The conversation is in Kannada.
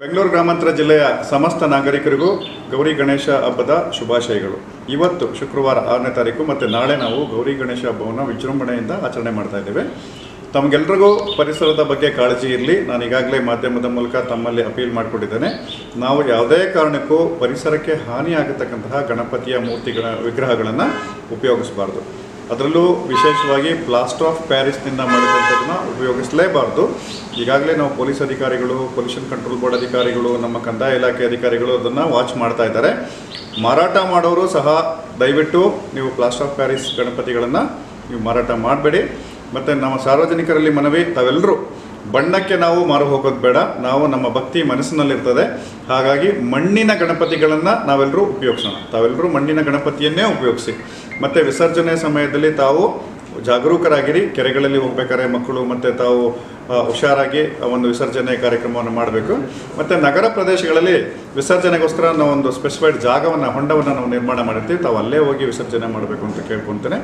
ಬೆಂಗಳೂರು ಗ್ರಾಮಾಂತರ ಜಿಲ್ಲೆಯ ಸಮಸ್ತ ನಾಗರಿಕರಿಗೂ ಗೌರಿ ಗಣೇಶ ಹಬ್ಬದ ಶುಭಾಶಯಗಳು. ಇವತ್ತು ಶುಕ್ರವಾರ 6ನೇ ತಾರೀಕು ಮತ್ತು ನಾಳೆ ನಾವು ಗೌರಿ ಗಣೇಶ ಹಬ್ಬವನ್ನು ವಿಜೃಂಭಣೆಯಿಂದ ಆಚರಣೆ ಮಾಡ್ತಾ ಇದ್ದೇವೆ. ತಮಗೆಲ್ಲರಿಗೂ ಪರಿಸರದ ಬಗ್ಗೆ ಕಾಳಜಿ ಇರಲಿ. ನಾನು ಈಗಾಗಲೇ ಮಾಧ್ಯಮದ ಮೂಲಕ ತಮ್ಮಲ್ಲಿ ಅಪೀಲ್ ಮಾಡಿಕೊಂಡಿದ್ದೇನೆ. ನಾವು ಯಾವುದೇ ಕಾರಣಕ್ಕೂ ಪರಿಸರಕ್ಕೆ ಹಾನಿಯಾಗತಕ್ಕಂತಹ ಗಣಪತಿಯ ವಿಗ್ರಹಗಳನ್ನು ಉಪಯೋಗಿಸಬಾರ್ದು. ಅದರಲ್ಲೂ ವಿಶೇಷವಾಗಿ ಪ್ಲಾಸ್ಟರ್ ಆಫ್ ಪ್ಯಾರಿಸ್ನಿಂದ ಮಾಡಿದಂಥದ್ದನ್ನು ಉಪಯೋಗಿಸಲೇಬಾರ್ದು. ಈಗಾಗಲೇ ನಾವು ಪೊಲೀಸ್ ಅಧಿಕಾರಿಗಳು, ಪೊಲ್ಯೂಷನ್ ಕಂಟ್ರೋಲ್ ಬೋರ್ಡ್ ಅಧಿಕಾರಿಗಳು, ನಮ್ಮ ಕಂದಾಯ ಇಲಾಖೆ ಅಧಿಕಾರಿಗಳು ಅದನ್ನು ವಾಚ್ ಮಾಡ್ತಾ ಇದ್ದಾರೆ. ಮಾರಾಟ ಮಾಡೋರು ಸಹ ದಯವಿಟ್ಟು ನೀವು ಪ್ಲಾಸ್ಟರ್ ಆಫ್ ಪ್ಯಾರಿಸ್ ಗಣಪತಿಗಳನ್ನು ನೀವು ಮಾರಾಟ ಮಾಡಬೇಡಿ. ಮತ್ತು ನಮ್ಮ ಸಾರ್ವಜನಿಕರಲ್ಲಿ ಮನವಿ, ತಾವೆಲ್ಲರೂ ಬಣ್ಣಕ್ಕೆ ನಾವು ಮಾರು ಹೋಗೋದು ಬೇಡ. ನಾವು ನಮ್ಮ ಭಕ್ತಿ ಮನಸ್ಸಿನಲ್ಲಿರ್ತದೆ. ಹಾಗಾಗಿ ಮಣ್ಣಿನ ಗಣಪತಿಗಳನ್ನು ನಾವೆಲ್ಲರೂ ಉಪಯೋಗಿಸೋಣ. ತಾವೆಲ್ಲರೂ ಮಣ್ಣಿನ ಗಣಪತಿಯನ್ನೇ ಉಪಯೋಗಿಸಿ. ಮತ್ತು ವಿಸರ್ಜನೆ ಸಮಯದಲ್ಲಿ ತಾವು ಜಾಗರೂಕರಾಗಿರಿ. ಕೆರೆಗಳಲ್ಲಿ ಹೋಗ್ಬೇಕಾದ್ರೆ ಮಕ್ಕಳು ಮತ್ತು ತಾವು ಹುಷಾರಾಗಿ ಒಂದು ವಿಸರ್ಜನೆ ಕಾರ್ಯಕ್ರಮವನ್ನು ಮಾಡಬೇಕು. ಮತ್ತು ನಗರ ಪ್ರದೇಶಗಳಲ್ಲಿ ವಿಸರ್ಜನೆಗೋಸ್ಕರ ನಾವು ಒಂದು ಸ್ಪೆಸಿಫೈಡ್ ಜಾಗವನ್ನು, ಹೊಂಡವನ್ನು ನಾವು ನಿರ್ಮಾಣ ಮಾಡಿರ್ತೀವಿ. ತಾವು ಅಲ್ಲೇ ಹೋಗಿ ವಿಸರ್ಜನೆ ಮಾಡಬೇಕು ಅಂತ ಕೇಳ್ಕೊತೇನೆ.